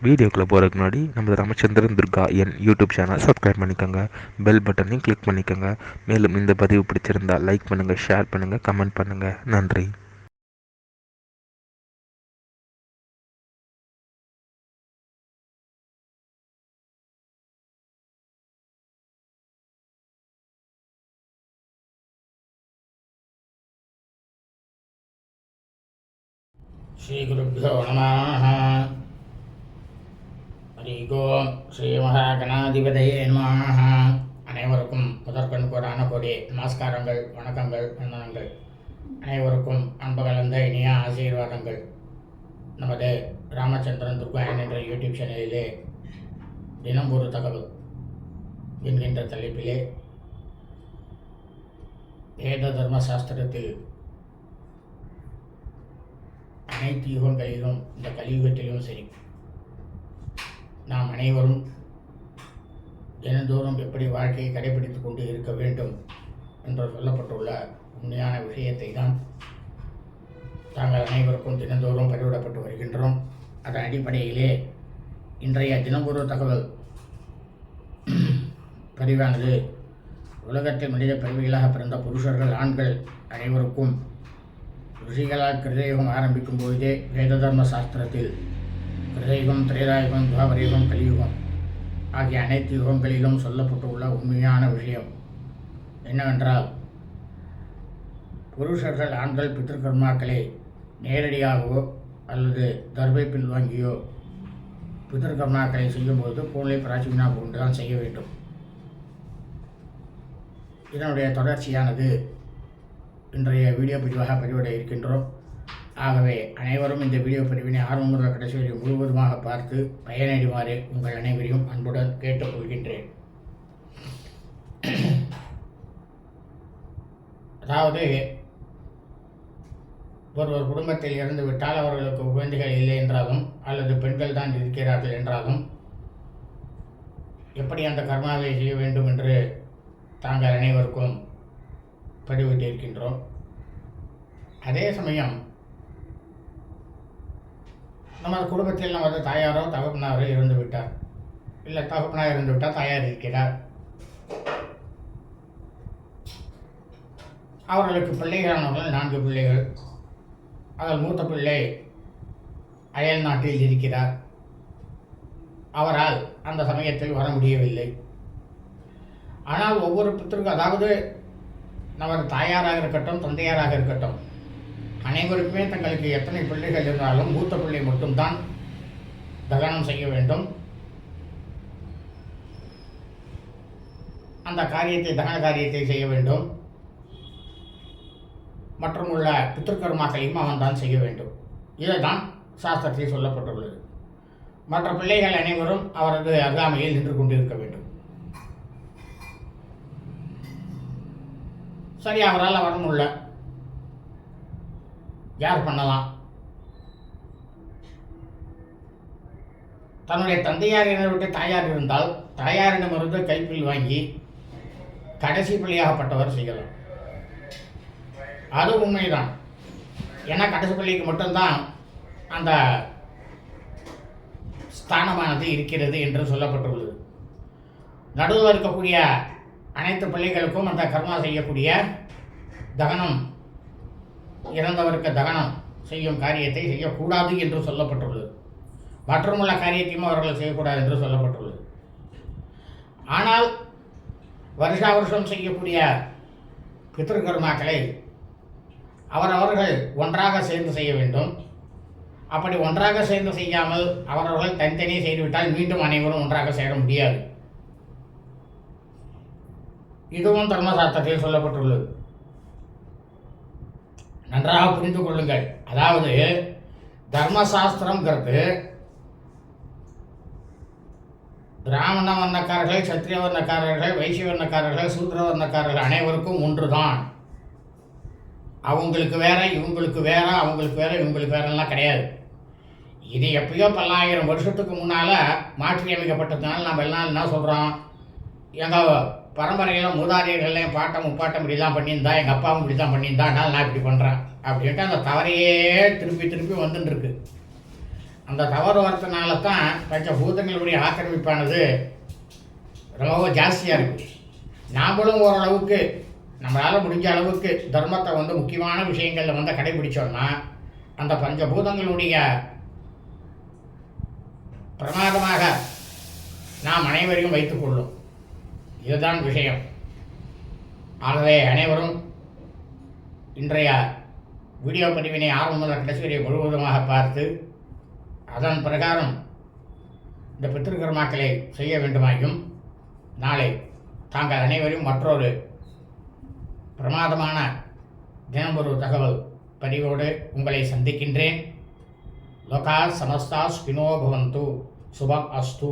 வீடியோக்குள்ளே போகிறதுக்கு முன்னாடி நம்ம Ramachandran Durga YouTube channel subscribe பண்ணிக்கோங்க, பெல் பட்டனையும் கிளிக் பண்ணிக்கோங்க. மேலும் இந்த பதிவு பிடிச்சிருந்தால் லைக் பண்ணுங்கள், ஷேர் பண்ணுங்கள், கமெண்ட் பண்ணுங்கள். நன்றி. ஸ்ரீகுருப்போ நமः. ஹரி ஓம். ஸ்ரீ மகாகணாதிபதியே நமः. அனைவருக்கும் முதற்கண் கோடான கோடி நமஸ்காரங்கள், வணக்கங்கள், வந்தனங்கள். அனைவருக்கும் அன்பு கலந்த இனிய ஆசீர்வாதங்கள். நமது ராமச்சந்திரன் துர்கா என்ற யூடியூப் சேனலிலே தினம் ஒரு தகவல் என்கின்ற தலைப்பிலே வேத தர்ம சாஸ்திரத்தில் அனைத்து யுகங்களிலும் இந்த கலியுகத்திலும் சரி, நாம் அனைவரும் தினந்தோறும் எப்படி வாழ்க்கையை கடைபிடித்துக் கொண்டு இருக்க வேண்டும் என்று சொல்லப்பட்டுள்ள உண்மையான விஷயத்தை தான் தாங்கள் அனைவருக்கும் தினந்தோறும் பதிவிடப்பட்டு வருகின்றோம். அதன் அடிப்படையிலே இன்றைய தினம்பொரு தகவல் பதிவானது உலகத்தில் மனித பிறவிகளாக பிறந்த புருஷர்கள், ஆண்கள் அனைவருக்கும் ரிஷிகளால் கிருதயுகம் ஆரம்பிக்கும் பொழுதே வேத தர்ம சாஸ்திரத்தில் கிருதயுகம், திரேதாயுகம், துவாபரயுகம், கலியுகம் ஆகிய அனைத்து யுகங்களிலும் சொல்லப்பட்டுள்ள உண்மையான விஷயம் என்னவென்றால், புருஷர்கள், ஆண்கள் பித்திருக்கர்மாக்களை நேரடியாகவோ அல்லது தர்பை பின்வாங்கியோ பித்திருக்கர்மாக்களை செய்யும்போது பூனை பிராச்சினா கொண்டு தான் செய்ய வேண்டும். இதனுடைய தொடர்ச்சியானது இன்றைய வீடியோ பதிவாக பதிவிட இருக்கின்றோம். ஆகவே அனைவரும் இந்த வீடியோ பதிவினை ஆர்வம் முதல் கடைசி வரை முழுவதுமாக பார்த்து பயனடைமாறு உங்கள் அனைவரையும் அன்புடன் கேட்டுக்கொள்கின்றேன். அதாவது, ஒருவர் குடும்பத்தில் இறந்து விட்டால் அவர்களுக்கு குழந்தைகள் இல்லை என்றாலும் அல்லது பெண்கள் தான் இருக்கிறார்கள் என்றாலும் எப்படி அந்த கர்மாவை செய்ய வேண்டும் என்று தாங்கள் அனைவருக்கும் பதிவிட்டிருக்கின்றோம். அதே சமயம் நமது குடும்பத்தில் நமது தாயாரோ தகப்பனாரோ இறந்து விட்டார், இல்லை தகப்பனார் இறந்து விட்டால் தாயார் இருக்கிறார். அவர்களுக்கு பிள்ளைகளானவர்கள் 4 பிள்ளைகள். அதில் மூத்த பிள்ளை அயல் நாட்டில் இருக்கிறார். அவரால் அந்த சமயத்தில் வர முடியவில்லை. ஆனால் ஒவ்வொரு பித்திருக்கும், அதாவது நமது தாயாராக இருக்கட்டும், தந்தையாராக இருக்கட்டும், அனைவருக்குமே தங்களுக்கு எத்தனை பிள்ளைகள் இருந்தாலும் மூத்த பிள்ளை மட்டும்தான் தகனம் செய்ய வேண்டும். அந்த காரியத்தை, தகன காரியத்தை செய்ய வேண்டும். மற்றும் உள்ள பித்திருக்கர்மாக்களையும் அவன் தான் செய்ய வேண்டும். இதுதான் சாஸ்திரத்தில் சொல்லப்பட்டுள்ளது. மற்ற பிள்ளைகள் அனைவரும் அவரது அருகாமையில் நின்று கொண்டிருக்க வேண்டும். சரி, அவரால் வர முடியல, யார் பண்ணலாம்? தன்னுடைய தந்தையார் விட்டு தாயார் இருந்தால் தாயாரிடமிருந்து கைப்பில் வாங்கி கடைசி பிள்ளையாகப்பட்டவர் செய்யலாம். அது உண்மைதான். ஏன்னா கடைசி பிள்ளைக்கு மட்டும்தான் அந்த ஸ்தானமானது இருக்கிறது என்று சொல்லப்பட்டுள்ளது. நடுவில் இருக்கக்கூடிய அனைத்து பிள்ளைகளுக்கும் அந்த கர்மா செய்யக்கூடிய தகனம், இறந்தவருக்கு தகனம் செய்யும் காரியத்தை செய்யக்கூடாது என்று சொல்லப்பட்டுள்ளது. மற்றுமுள்ள காரியத்தையும் அவர்கள் செய்யக்கூடாது என்று சொல்லப்பட்டுள்ளது. ஆனால் வருஷா வருஷம் செய்யக்கூடிய பித்திருக்கர்மாக்களை அவரவர்கள் ஒன்றாக சேர்ந்து செய்ய வேண்டும். அப்படி ஒன்றாக சேர்ந்து செய்யாமல் அவரவர்கள் தனித்தனியே செய்துவிட்டால் மீண்டும் அனைவரும் ஒன்றாக சேர முடியாது. இதுவும் தர்மசாஸ்திரத்தில் சொல்லப்பட்டுள்ளது. நன்றாக புரிந்து கொள்ளுங்கள். அதாவது தர்மசாஸ்திரம்ங்கிறது பிராமண வர்ணக்காரர்கள், சத்திரிய வர்ணக்காரர்கள், வைசிய வர்ணக்காரர்கள், சூத்திர வர்ணக்காரர்கள் அனைவருக்கும் ஒன்றுதான். அவங்களுக்கு வேற, இவங்களுக்கு வேற, அவங்களுக்கு வேற, இவங்களுக்கு வேறெல்லாம் கிடையாது. இது எப்பயோ பல்லாயிரம் வருஷத்துக்கு முன்னால் மாற்றி அமைக்கப்பட்டதுனால நம்ம எல்லாம் என்ன சொல்கிறோம், எங்கள் பரம்பரையில் மூதாதையர்கள்லாம் பாட்டம் முப்பாட்டம் இப்படி தான் பண்ணியிருந்தா, எங்கள் அப்பாவும் இப்படி தான் பண்ணியிருந்தா, நான் இப்படி பண்ணுறேன் அப்படின்ட்டு அந்த தவறையே திருப்பி திருப்பி வந்துட்டுருக்கு. அந்த தவறு வரதுனால தான் பஞ்சபூதங்களுடைய ஆக்கிரமிப்பானது ரொம்ப ஜாஸ்தியாக இருக்குது. நாமளும் ஓரளவுக்கு நம்மளால் முடிஞ்ச அளவுக்கு தர்மத்தை முக்கியமான விஷயங்களில் கடைபிடிச்சோம்னா அந்த பஞ்சபூதங்களுடைய பிரமாதமாக நாம் அனைவரையும் வைத்துக்கொள்ளும். இதுதான் விஷயம். ஆகவே அனைவரும் இன்றைய வீடியோ பதிவினை ஆரம்பம் முதல் கடைசி வரை முழுவதுமாக பார்த்து அதன் பிரகாரம் இந்த பித்திருக்கர்மாக்களை செய்ய வேண்டுமாயும் நாளை தாங்கள் அனைவரும் மற்றொரு பிரமாதமான தினமொரு தகவல் பதிவோடு உங்களை சந்திக்கின்றேன். லோகா சமஸ்தா ஸ்பினோ பவந்து. சுபம் அஸ்து.